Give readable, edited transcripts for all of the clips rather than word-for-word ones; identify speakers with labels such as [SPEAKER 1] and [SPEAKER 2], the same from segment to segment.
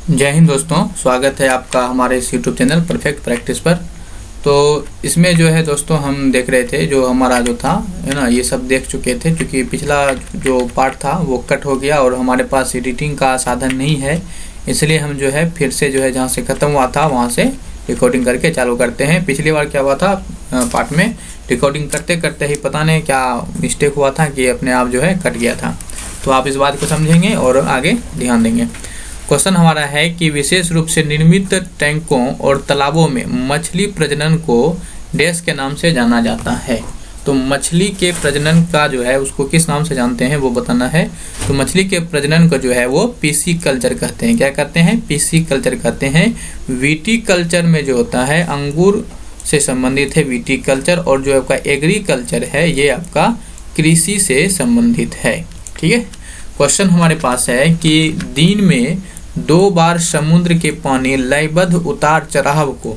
[SPEAKER 1] जय हिंद दोस्तों, स्वागत है आपका हमारे इस यूट्यूब चैनल परफेक्ट प्रैक्टिस पर। तो इसमें जो है दोस्तों हम देख रहे थे जो हमारा जो था है ना, ये सब देख चुके थे क्योंकि पिछला जो पार्ट था वो कट हो गया और हमारे पास एडिटिंग का साधन नहीं है, इसलिए हम जो है फिर से जो है जहाँ से ख़त्म हुआ था वहाँ से रिकॉर्डिंग करके चालू करते हैं। पिछली बार क्या हुआ था, पार्ट में रिकॉर्डिंग करते करते ही पता नहीं क्या मिस्टेक हुआ था कि अपने आप जो है कट गया था। तो आप इस बात को समझेंगे और आगे ध्यान देंगे। क्वेश्चन हमारा है कि विशेष रूप से निर्मित टैंकों और तालाबों में मछली प्रजनन को डैश के नाम से जाना जाता है। तो मछली के प्रजनन का जो है उसको किस नाम से जानते हैं वो बताना है। तो मछली के प्रजनन को जो है वो पीसी कल्चर कहते हैं। क्या कहते हैं? पीसी कल्चर कहते हैं। वीटी कल्चर में जो होता है अंगूर से संबंधित है वीटी कल्चर, और जो आपका एग्रीकल्चर है ये आपका कृषि से संबंधित है। ठीक है। क्वेश्चन हमारे पास है कि दिन में 2 बार समुद्र के पानी लयबद्ध उतार चढ़ाव को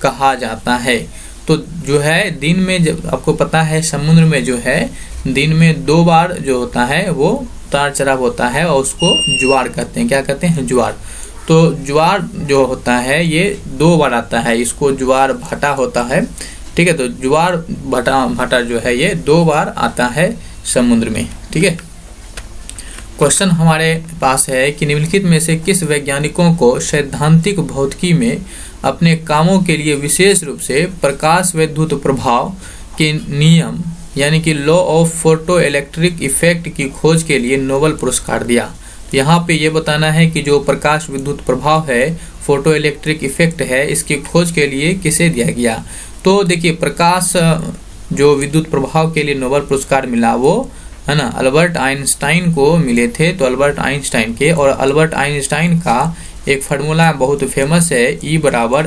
[SPEAKER 1] कहा जाता है। तो जो है दिन में, जब आपको पता है समुद्र में जो है दिन में 2 बार जो होता है वो उतार चढ़ाव होता है और उसको ज्वार कहते हैं। क्या कहते हैं? ज्वार। तो ज्वार जो होता है ये 2 बार आता है, इसको ज्वार भाटा होता है। ठीक है। तो ज्वार भाटा जो है ये 2 बार आता है समुद्र में। ठीक है। क्वेश्चन हमारे पास है कि निम्नलिखित में से किस वैज्ञानिकों को सैद्धांतिक भौतिकी में अपने कामों के लिए विशेष रूप से प्रकाश विद्युत प्रभाव के नियम यानी कि law of photo electric effect की खोज के लिए नोबेल पुरस्कार दिया? तो यहाँ पे ये बताना है कि जो प्रकाश विद्युत प्रभाव है, फोटो इलेक्ट्रिक इफेक्ट है, इसकी खोज के लिए किसे दिया गया? तो देखिए, प्रकाश जो विद्युत प्रभाव के लिए नोबेल पुरस्कार मिला वो है ना अल्बर्ट आइंस्टाइन को मिले थे। तो अल्बर्ट आइंस्टाइन के, और अल्बर्ट आइंस्टाइन का एक फार्मूला बहुत फेमस है, E =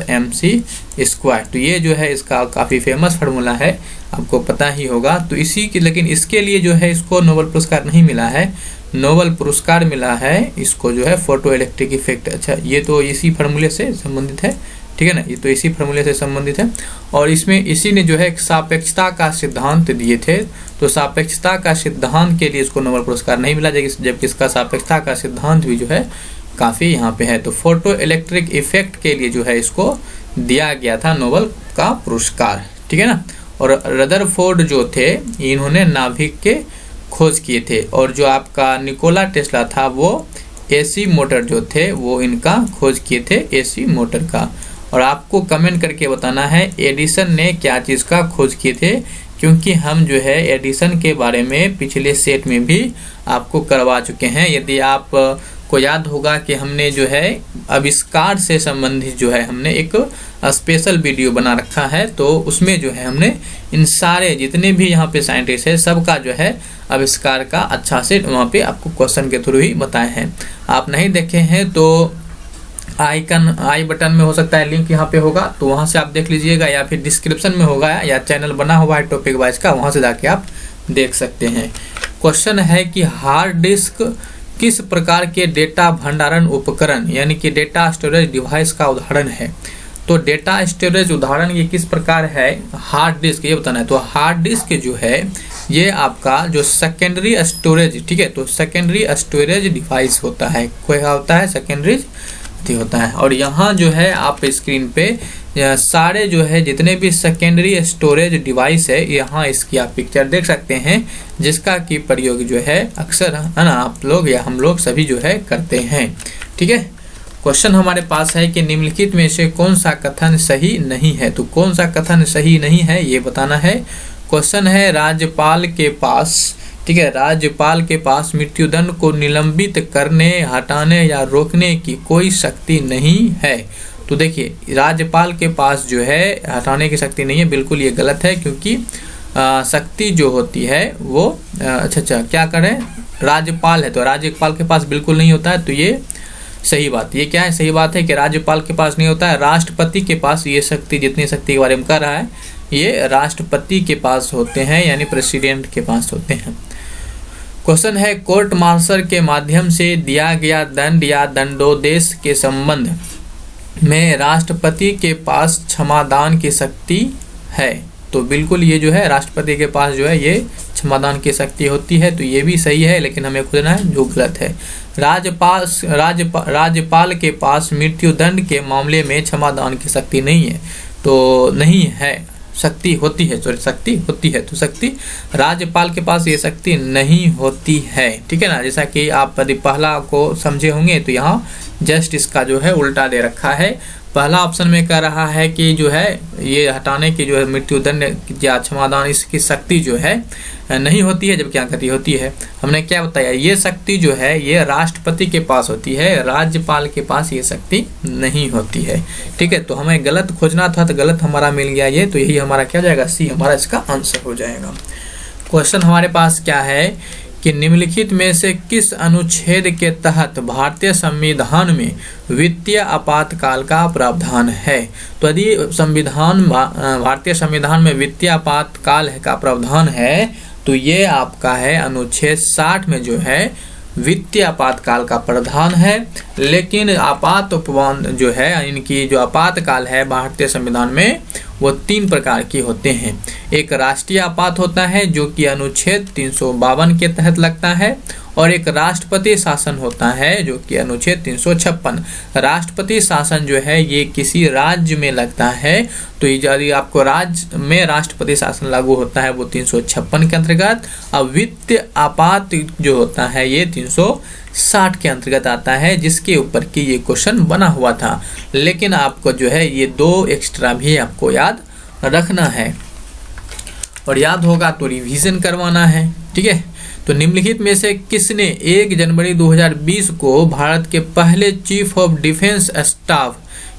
[SPEAKER 1] mc²। तो ये जो है इसका काफ़ी फेमस फार्मूला है, आपको पता ही होगा। तो इसी की, लेकिन इसके लिए जो है इसको नोबेल पुरस्कार नहीं मिला है। नोबेल पुरस्कार मिला है इसको जो है फोटो इलेक्ट्रिक इफेक्ट। अच्छा, ये तो इसी फार्मूले से संबंधित है। ठीक है ना, ये तो इसी फार्मूले से संबंधित है। और इसमें इसी ने जो है सापेक्षता का सिद्धांत दिए थे। तो सापेक्षता का सिद्धांत के लिए इसको नोबेल पुरस्कार नहीं मिला, जबकि इसका सापेक्षता का सिद्धांत भी जो है काफ़ी यहाँ पे है। तो फोटो इलेक्ट्रिक इफेक्ट के लिए जो है इसको दिया गया था नोबेल का पुरस्कार। ठीक है ना। और रदरफोर्ड जो थे इन्होंने नाभिक के खोज किए थे, और जो आपका निकोला टेस्ला था वो एसी मोटर जो थे वो इनका खोज किए थे, एसी मोटर का। और आपको कमेंट करके बताना है एडिसन ने क्या चीज़ का खोज किए थे, क्योंकि हम जो है एडिसन के बारे में पिछले सेट में भी आपको करवा चुके हैं। यदि आप को याद होगा कि हमने जो है आविष्कार से संबंधित जो है हमने एक स्पेशल वीडियो बना रखा है, तो उसमें जो है हमने इन सारे जितने भी यहाँ पे साइंटिस्ट है सबका जो है आविष्कार का अच्छा से वहाँ पे आपको क्वेश्चन के थ्रू ही बताए हैं। आप नहीं देखे हैं तो आई बटन में हो सकता है लिंक यहाँ पे होगा, तो वहाँ से आप देख लीजिएगा, या फिर डिस्क्रिप्शन में होगा या चैनल बना हुआ है टॉपिक वाइज का, वहाँ से जाके आप देख सकते हैं। क्वेश्चन है कि हार्ड डिस्क किस प्रकार के डेटा भंडारण उपकरण यानी कि डेटा स्टोरेज डिवाइस का उदाहरण है? तो डेटा स्टोरेज उदाहरण ये किस प्रकार है? हार्ड डिस्क, ये बताना है। तो हार्ड डिस्क जो है ये आपका जो सेकेंडरी स्टोरेज, ठीक है, तो सेकेंडरी स्टोरेज डिवाइस होता है। क्या होता है? सेकेंडरी होता है। और यहाँ जो है आप स्क्रीन पे सारे जो है जितने भी सेकेंडरी स्टोरेज डिवाइस है, यहाँ इसकी आप पिक्चर देख सकते हैं, जिसका की प्रयोग जो है अक्सर है ना आप लोग या हम लोग सभी जो है करते हैं। ठीक है। क्वेश्चन हमारे पास है कि निम्नलिखित में से कौन सा कथन सही नहीं है? तो कौन सा कथन सही नहीं है ये बताना है। क्वेश्चन है राज्यपाल के पास, ठीक है, राज्यपाल के पास मृत्युदंड को निलंबित करने, हटाने या रोकने की कोई शक्ति नहीं है। तो देखिए, राज्यपाल के पास जो है हटाने की शक्ति नहीं है, बिल्कुल ये गलत है, क्योंकि शक्ति जो होती है वो अच्छा क्या करें, राज्यपाल है तो राज्यपाल के पास बिल्कुल नहीं होता है। तो ये सही बात, ये क्या है? सही बात है कि राज्यपाल के पास नहीं होता है। राष्ट्रपति के पास ये शक्ति, जितनी शक्ति के बारे में कह रहा है, ये राष्ट्रपति के पास होते हैं, यानी प्रेसिडेंट के पास होते हैं। क्वेश्चन है कोर्ट मार्शल के माध्यम से दिया गया दंड या दंडोदेश के संबंध में राष्ट्रपति के पास क्षमादान की शक्ति है? तो बिल्कुल ये जो है राष्ट्रपति के पास जो है ये क्षमादान की शक्ति होती है। तो ये भी सही है, लेकिन हमें खोजना है जो गलत है। राज्यपाल के पास मृत्युदंड के मामले में क्षमादान की शक्ति नहीं है, तो नहीं है, शक्ति होती है, सॉरी शक्ति होती है, तो शक्ति राज्यपाल के पास ये शक्ति नहीं होती है। ठीक है ना, जैसा कि आप यदि पहला को समझे होंगे तो यहाँ जस्ट इसका जो है उल्टा दे रखा है। पहला ऑप्शन में कह रहा है कि जो है ये हटाने की जो है मृत्युदंड या क्षमादान इसकी शक्ति जो है नहीं होती है, जबकि यहाँ कहती होती है। हमने क्या बताया, ये शक्ति जो है ये राष्ट्रपति के पास होती है, राज्यपाल के पास ये शक्ति नहीं होती है। ठीक है, तो हमें गलत खोजना था तो गलत हमारा मिल गया ये, तो यही हमारा क्या जाएगा, सी हमारा इसका आंसर हो जाएगा। क्वेश्चन हमारे पास क्या है कि निम्नलिखित में से किस अनुच्छेद के तहत भारतीय संविधान में वित्तीय आपातकाल का प्रावधान है। तो यदि भारतीय संविधान में वित्तीय आपातकाल का प्रावधान है तो ये आपका है अनुच्छेद 60 में जो है वित्तीय आपातकाल का प्रावधान है। लेकिन आपात उपबंध जो है, इनकी जो आपातकाल है भारतीय संविधान में वो 3 प्रकार की होते हैं। एक राष्ट्रीय आपात होता है जो कि अनुच्छेद 352 के तहत लगता है, और एक राष्ट्रपति शासन होता है जो कि अनुच्छेद 356। राष्ट्रपति शासन जो है ये किसी राज्य में लगता है, तो यदि आपको राज्य में राष्ट्रपति शासन लागू होता है वो 356 के अंतर्गत। अब वित्तीय आपात जो होता है ये 360 के अंतर्गत आता है, जिसके ऊपर की ये क्वेश्चन बना हुआ था। लेकिन आपको जो है ये 2 एक्स्ट्रा भी आपको याद रखना है, और याद होगा तो रिवीजन करवाना है। ठीक है, तो निम्नलिखित में से किसने 1 जनवरी 2020 को भारत के पहले चीफ ऑफ डिफेंस स्टाफ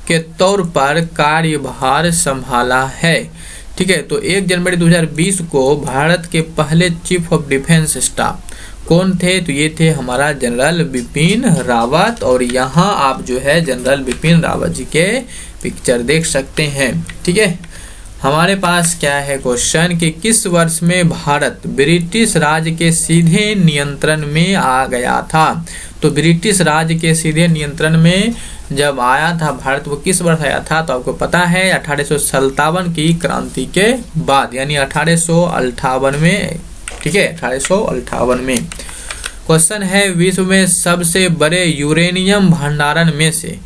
[SPEAKER 1] के तौर पर कार्यभार संभाला है। ठीक है, तो 1 जनवरी 2020 को भारत के पहले चीफ ऑफ डिफेंस स्टाफ कौन थे, तो ये थे हमारा जनरल बिपिन रावत। और यहाँ आप जो है जनरल बिपिन रावत जी के पिक्चर देख सकते हैं। ठीक है, हमारे पास क्या है क्वेश्चन कि किस वर्ष में भारत ब्रिटिश राज के सीधे नियंत्रण में आ गया था। तो ब्रिटिश राज के सीधे नियंत्रण में जब आया था भारत, वो किस वर्ष आया था, तो आपको पता है 1857 की क्रांति के बाद, यानी 1858 में। ठीक है, 1858 में। क्वेश्चन है विश्व में सबसे बड़े यूरेनियम भंडारण में से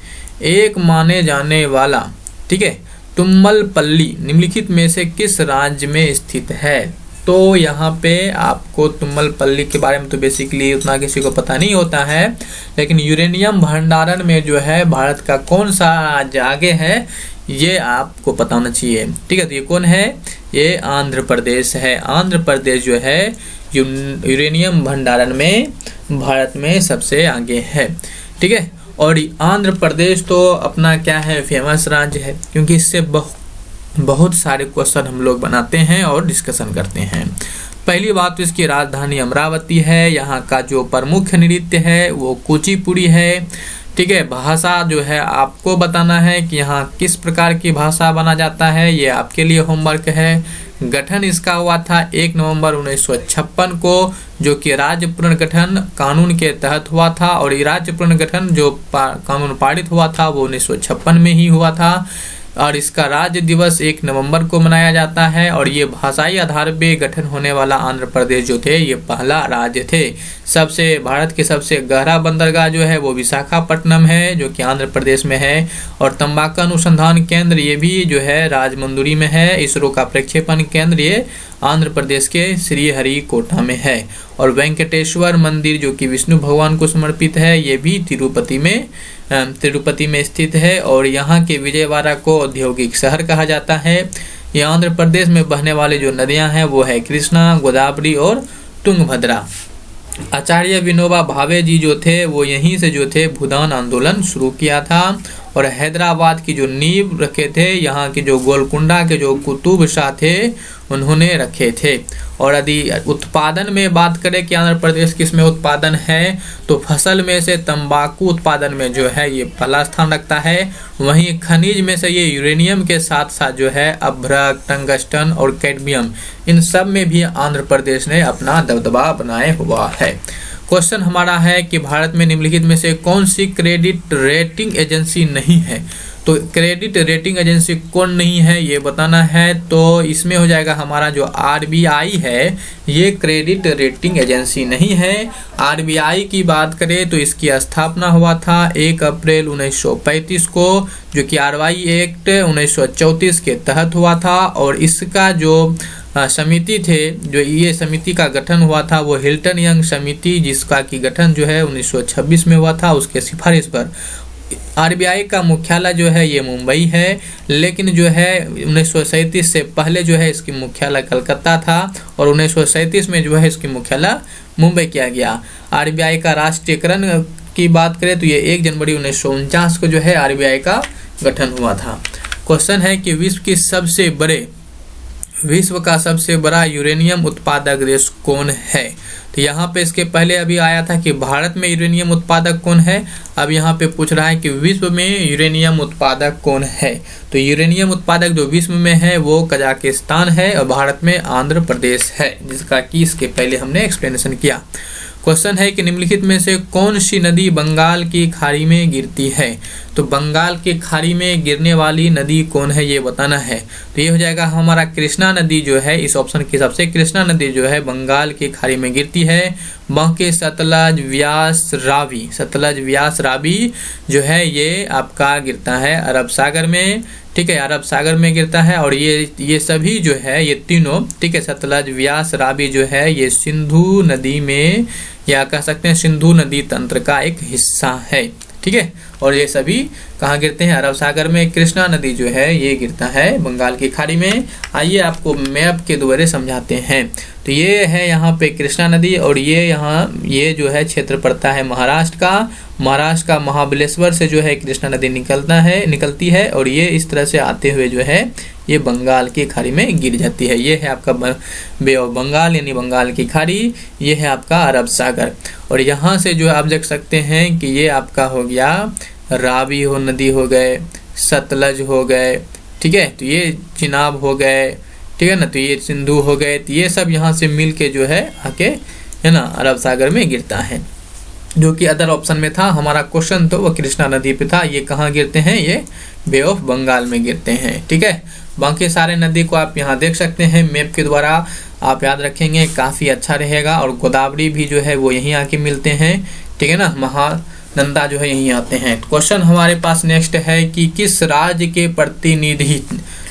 [SPEAKER 1] एक माने जाने वाला, ठीक है, तुम्मलपल्ली निम्नलिखित में से किस राज्य में स्थित है। तो यहाँ पे आपको तुम्मलपल्ली के बारे में तो बेसिकली उतना किसी को पता नहीं होता है, लेकिन यूरेनियम भंडारण में जो है भारत का कौन सा राज्य आगे है ये आपको पता होना चाहिए। ठीक है, तो ये कौन है, ये आंध्र प्रदेश है। आंध्र प्रदेश जो है यूरेनियम भंडारण में भारत में सबसे आगे है। ठीक है, और आंध्र प्रदेश तो अपना क्या है, फेमस राज्य है, क्योंकि इससे बहुत सारे क्वेश्चन हम लोग बनाते हैं और डिस्कशन करते हैं। पहली बात तो इसकी राजधानी अमरावती है। यहाँ का जो प्रमुख नृत्य है वो कुचिपुड़ी है। ठीक है, भाषा जो है आपको बताना है कि यहाँ किस प्रकार की भाषा बना जाता है, ये आपके लिए होमवर्क है। गठन इसका हुआ था 1 नवंबर 1956 को, जो कि राज्य पुनर्गठन कानून के तहत हुआ था, और ये राज्य पुनर्गठन जो कानून पारित हुआ था वो 1956 में ही हुआ था। और इसका राज्य दिवस 1 नवंबर को मनाया जाता है। और ये भाषाई आधार पे गठन होने वाला आंध्र प्रदेश जो थे ये पहला राज्य थे। सबसे भारत के सबसे गहरा बंदरगाह जो है वो विशाखापट्टनम है, जो कि आंध्र प्रदेश में है। और तंबाकू अनुसंधान केंद्र ये भी जो है राजमुंदरी में है। इसरो का प्रक्षेपण केंद्र ये आंध्र प्रदेश के श्रीहरिकोटा में है। और वेंकटेश्वर मंदिर जो कि विष्णु भगवान को समर्पित है ये भी तिरुपति में स्थित है। और यहाँ के विजयवाड़ा को औद्योगिक शहर कहा जाता है। ये आंध्र प्रदेश में बहने वाले जो नदियां हैं वो है कृष्णा, गोदावरी और तुंगभद्रा। आचार्य विनोबा भावे जी जो थे वो यहीं से जो थे भूदान आंदोलन शुरू किया था। और हैदराबाद की जो नींव रखे थे यहाँ के जो गोलकुंडा के जो कुतुब शाह थे उन्होंने रखे थे। और यदि उत्पादन में बात करें कि आंध्र प्रदेश किस में उत्पादन है, तो फसल में से तंबाकू उत्पादन में जो है ये पहला स्थान रखता है। वहीं खनिज में से ये यूरेनियम के साथ साथ जो है अभ्रक, टंगस्टन और कैडमियम, इन सब में भी आंध्र प्रदेश ने अपना दबदबा बनाए हुआ है। क्वेश्चन हमारा है कि भारत में निम्नलिखित में से कौन सी क्रेडिट रेटिंग एजेंसी नहीं है। तो क्रेडिट रेटिंग एजेंसी कौन नहीं है ये बताना है। तो इसमें हो जाएगा हमारा जो आरबीआई है ये क्रेडिट रेटिंग एजेंसी नहीं है। आरबीआई की बात करें तो इसकी स्थापना हुआ था 1 अप्रैल 1935 को, जो कि आरबीआई एक्ट 1934 के तहत हुआ था। और इसका जो समिति थे, जो ये समिति का गठन हुआ था वो हिल्टन यंग समिति, जिसका की गठन जो है 1926 में हुआ था, उसके सिफारिश पर। आरबीआई का मुख्यालय जो है ये मुंबई है, लेकिन जो है 1937 से पहले जो है इसकी मुख्यालय कलकत्ता था और 1937 में जो है इसकी मुख्यालय मुंबई किया गया। आरबीआई का राष्ट्रीयकरण की बात करें तो ये 1 जनवरी 1949 को जो है आरबीआई का गठन हुआ था। क्वेश्चन है कि विश्व का सबसे बड़ा यूरेनियम उत्पादक देश कौन है। तो यहाँ पे इसके पहले अभी आया था कि भारत में यूरेनियम उत्पादक कौन है, अब यहाँ पे पूछ रहा है कि विश्व में यूरेनियम उत्पादक कौन है। तो यूरेनियम उत्पादक जो विश्व में है वो कजाकिस्तान है और भारत में आंध्र प्रदेश है, जिसका कि इसके पहले हमने एक्सप्लेनेशन किया। क्वेश्चन है कि निम्नलिखित में से कौन सी नदी बंगाल की खाड़ी में गिरती है। तो बंगाल की खाड़ी में गिरने वाली नदी कौन है ये बताना है। तो ये हो जाएगा हमारा कृष्णा नदी जो है, इस ऑप्शन के हिसाब से कृष्णा नदी जो है बंगाल की खाड़ी में गिरती है। बाकी सतलज व्यास रावी जो है ये आपका गिरता है अरब सागर में, ठीक है, अरब सागर में गिरता है। और ये सभी जो है ये तीनों, ठीक है, सतलज व्यास रावी जो है ये सिंधु नदी में, या कह सकते हैं सिंधु नदी तंत्र का एक हिस्सा है, ठीक है। और ये सभी कहाँ गिरते हैं, अरब सागर में। कृष्णा नदी जो है ये गिरता है बंगाल की खाड़ी में। आइए आपको मैप के द्वारा समझाते हैं। तो ये है यहाँ पे कृष्णा नदी और ये जो है क्षेत्र पड़ता है महाराष्ट्र का महाबलेश्वर से जो है कृष्णा नदी निकलती है और ये इस तरह से आते हुए जो है ये बंगाल की खाड़ी में गिर जाती है। ये है आपका बे ऑफ बंगाल यानी बंगाल की खाड़ी, ये है आपका अरब सागर। और यहाँ से जो आप देख सकते हैं कि ये आपका हो गया रावी नदी हो गए, सतलज हो गए, ठीक है, तो ये चिनाब हो गए, ठीक है ना, तो ये सिंधु हो गए। तो ये सब यहाँ से मिल के जो है आके है ना अरब सागर में गिरता है, जो कि अदर ऑप्शन में था। हमारा क्वेश्चन तो वो कृष्णा नदी पे था। ये कहाँ गिरते हैं, ये बे ऑफ बंगाल में गिरते हैं, ठीक है। बाकी सारे नदी को आप यहाँ देख सकते हैं मैप के द्वारा, आप याद रखेंगे काफ़ी अच्छा रहेगा। और गोदावरी भी जो है वो यहीं आके मिलते हैं, ठीक है ना, महानंदा जो है यहीं आते हैं। क्वेश्चन हमारे पास नेक्स्ट है कि किस राज्य के प्रतिनिधि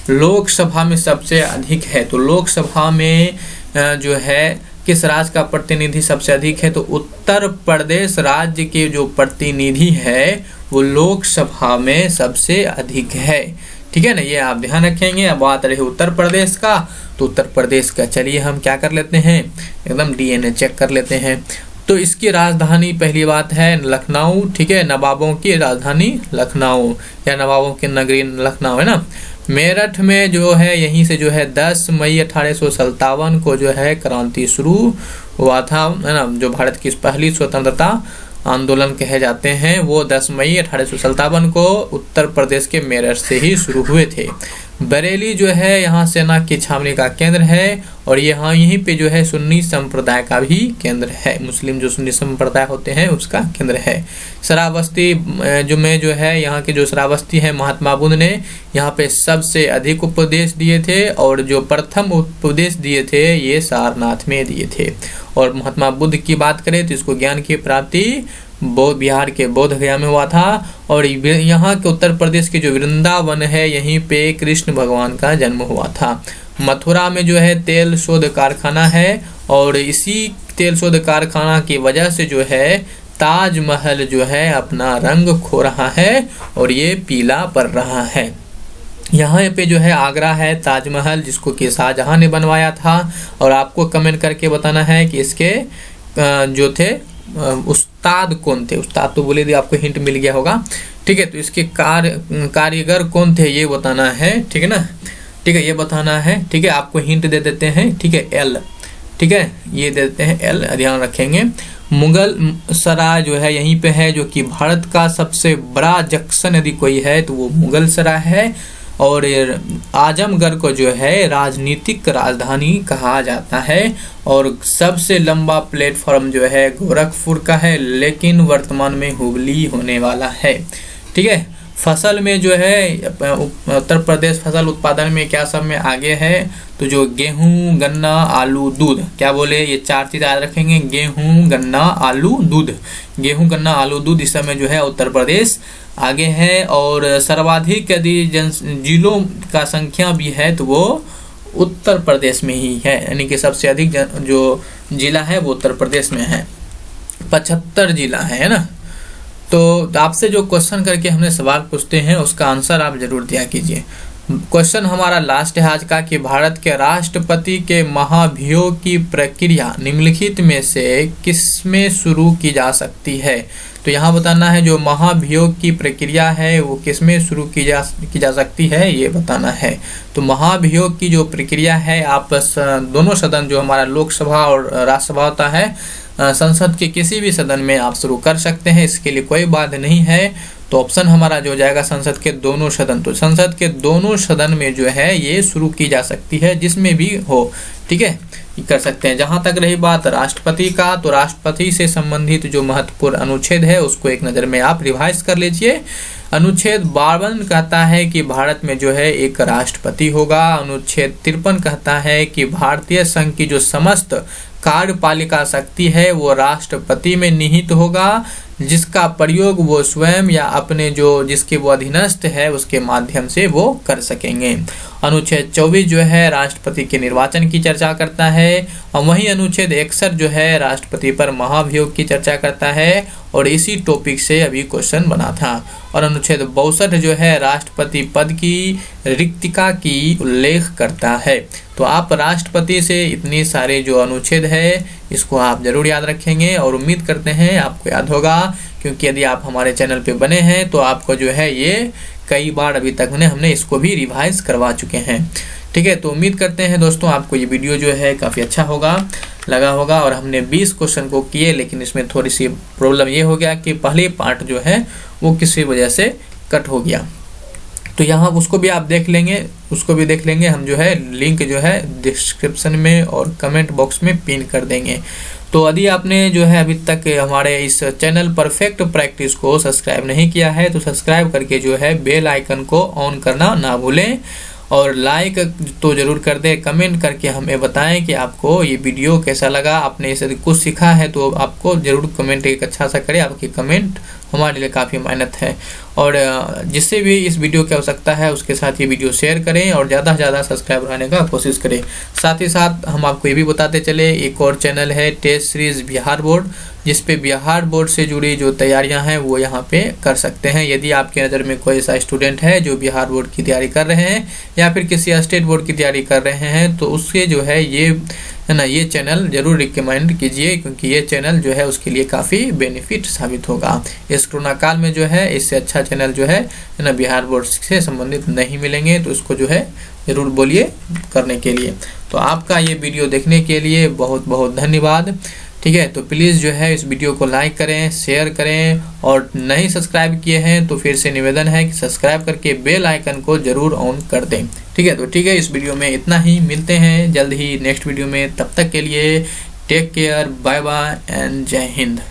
[SPEAKER 1] लोकसभा में सबसे अधिक है। तो लोकसभा में जो है किस राज्य का प्रतिनिधि सबसे अधिक है, तो उत्तर प्रदेश राज्य के जो प्रतिनिधि है वो लोकसभा में सबसे अधिक है, ठीक है ना, ये आप ध्यान रखेंगे। अब बात रही उत्तर प्रदेश का, तो उत्तर प्रदेश का चलिए हम क्या कर लेते हैं, एकदम डीएनए चेक कर लेते हैं। तो इसकी राजधानी पहली बात है लखनऊ, ठीक है, नवाबों की राजधानी लखनऊ या नवाबों की नगरी लखनऊ है ना। मेरठ में जो है यहीं से जो है 10 मई 1857 को जो है क्रांति शुरू हुआ था, है ना, जो भारत की पहली स्वतंत्रता आंदोलन कहे जाते हैं वो 10 मई 1857 को उत्तर प्रदेश के मेरठ से ही शुरू हुए थे। बरेली जो है यहाँ सेना की छावनी का केंद्र है और यहाँ यहीं पे जो है सुन्नी संप्रदाय का भी केंद्र है, मुस्लिम जो सुन्नी संप्रदाय होते हैं उसका केंद्र है। श्रावस्ती जो है यहाँ के जो श्रावस्ती है महात्मा बुद्ध ने यहाँ पे सबसे अधिक उपदेश दिए थे और जो प्रथम उपदेश दिए थे ये सारनाथ में दिए थे। और महात्मा बुद्ध की बात करें तो इसको ज्ञान की प्राप्ति बिहार के बोध गया में हुआ था। और यहाँ के उत्तर प्रदेश के जो वृंदावन है यहीं पे कृष्ण भगवान का जन्म हुआ था। मथुरा में जो है तेल शोध कारखाना है और इसी तेल शोध कारखाना की वजह से जो है ताजमहल जो है अपना रंग खो रहा है और ये पीला पड़ रहा है। यहाँ पे जो है आगरा है ताजमहल जिसको कि शाहजहां ने बनवाया था। और आपको कमेंट करके बताना है कि इसके जो थे उस्ताद कौन थे। उस्ताद तो बोले दी, आपको हिंट मिल गया होगा, ठीक है। तो इसके कारीगर कौन थे ये बताना है, ठीक है ना, ठीक है, ये बताना है, ठीक है। आपको हिंट दे देते हैं, ठीक है, एल, ठीक है, ये दे देते हैं एल, ध्यान रखेंगे। मुगल सराय जो है यहीं पे है, जो कि भारत का सबसे बड़ा जंक्शन यदि कोई है तो वो मुगल सराय है। और आजमगढ़ को जो है राजनीतिक राजधानी कहा जाता है। और सबसे लंबा प्लेटफॉर्म जो है गोरखपुर का है, लेकिन वर्तमान में हुबली होने वाला है, ठीक है। फसल में जो है उत्तर प्रदेश फसल उत्पादन में क्या सब में आगे है, तो जो गेहूं, गन्ना, आलू, दूध, क्या बोले, ये 4 चीज याद रखेंगे, गेहूं, गन्ना, आलू, दूध। गेहूं, गन्ना, आलू, दूध इस समय जो है उत्तर प्रदेश आगे है। और सर्वाधिक यदि जिलों का संख्या भी है तो वो उत्तर प्रदेश में ही है, यानी कि सबसे अधिक जो जिला है वो उत्तर प्रदेश में है, 75 जिला है ना। तो आपसे जो क्वेश्चन करके हमने सवाल पूछते हैं उसका आंसर आप जरूर दिया कीजिए। क्वेश्चन हमारा लास्ट है आज का कि भारत के राष्ट्रपति के महाभियोग की प्रक्रिया निम्नलिखित में से किसमें शुरू की जा सकती है। तो यहाँ बताना है जो महाभियोग की प्रक्रिया है वो किसमें शुरू की जा सकती है, ये बताना है। तो महाभियोग की जो प्रक्रिया है आपस दोनों सदन जो हमारा लोकसभा और राज्यसभा होता है, संसद के किसी भी सदन में आप शुरू कर सकते हैं, इसके लिए कोई बात नहीं है। तो ऑप्शन हमारा जो जाएगा संसद के दोनों सदन। तो संसद के दोनों सदन में जो है ये शुरू की जा सकती है, जिसमें भी हो, ठीक है, कर सकते हैं। जहां तक रही बात राष्ट्रपति का, तो राष्ट्रपति से संबंधित जो महत्वपूर्ण अनुच्छेद है उसको एक नज़र में आप रिवाइज कर लीजिए। अनुच्छेद 52 कहता है कि भारत में जो है एक राष्ट्रपति होगा। अनुच्छेद 53 कहता है कि भारतीय संघ की जो समस्त कार्यपालिका शक्ति है वो राष्ट्रपति में निहित होगा, जिसका प्रयोग वो स्वयं या अपने जो जिसके वो अधीनस्थ है उसके माध्यम से वो कर सकेंगे। अनुच्छेद 24 जो है राष्ट्रपति के निर्वाचन की चर्चा करता है, और वहीं अनुच्छेद 61 जो है राष्ट्रपति पर महाभियोग की चर्चा करता है, और इसी टॉपिक से अभी क्वेश्चन बना था। और अनुच्छेद 62 जो है राष्ट्रपति पद की रिक्तिका की उल्लेख करता है। तो आप राष्ट्रपति से इतनी सारे जो अनुच्छेद है इसको आप जरूर याद रखेंगे, और उम्मीद करते हैं आपको याद होगा, क्योंकि यदि आप हमारे चैनल पे बने हैं तो आपको जो है ये कई बार अभी तक हमने इसको भी रिवाइज करवा चुके हैं, ठीक है। तो उम्मीद करते हैं दोस्तों आपको ये वीडियो जो है काफ़ी अच्छा लगा होगा। और हमने 20 क्वेश्चन को किए, लेकिन इसमें थोड़ी सी प्रॉब्लम ये हो गया कि पहले पार्ट जो है वो किसी वजह से कट हो गया। तो यहाँ उसको भी आप देख लेंगे, हम जो है लिंक जो है डिस्क्रिप्शन में और कमेंट बॉक्स में पिन कर देंगे। तो यदि आपने जो है अभी तक हमारे इस चैनल परफेक्ट प्रैक्टिस को सब्सक्राइब नहीं किया है तो सब्सक्राइब करके जो है बेल आइकन को ऑन करना ना भूलें, और लाइक तो ज़रूर कर दें। कमेंट करके हमें बताएं कि आपको ये वीडियो कैसा लगा, आपने इससे कुछ सीखा है तो आपको ज़रूर कमेंट एक अच्छा सा करें। आपके कमेंट हमारे लिए काफ़ी मेहनत है, और जिससे भी इस वीडियो की आवश्यकता है उसके साथ ये वीडियो शेयर करें और ज़्यादा से ज़्यादा सब्सक्राइब रहने का कोशिश करें। साथ ही साथ हम आपको ये भी बताते चले, एक और चैनल है टेस्ट सीरीज बिहार बोर्ड, जिस पे बिहार बोर्ड से जुड़ी जो तैयारियां हैं वो यहाँ पे कर सकते हैं। यदि आपके नज़र में कोई ऐसा स्टूडेंट है जो बिहार बोर्ड की तैयारी कर रहे हैं या फिर किसी स्टेट बोर्ड की तैयारी कर रहे हैं, तो उसके जो है ये चैनल जरूर रिकमेंड कीजिए, क्योंकि ये चैनल जो है उसके लिए काफ़ी बेनिफिट साबित होगा। इस कोरोना काल में जो है इससे अच्छा चैनल जो है ना बिहार बोर्ड से संबंधित नहीं मिलेंगे, तो उसको जो है ज़रूर बोलिए करने के लिए। तो आपका ये वीडियो देखने के लिए बहुत बहुत धन्यवाद, ठीक है। तो प्लीज़ जो है इस वीडियो को लाइक करें, शेयर करें, और नहीं सब्सक्राइब किए हैं तो फिर से निवेदन है कि सब्सक्राइब करके बेल आइकन को ज़रूर ऑन कर दें, ठीक है। तो ठीक है, इस वीडियो में इतना ही, मिलते हैं जल्द ही नेक्स्ट वीडियो में। तब तक के लिए take care, bye bye and जय हिंद।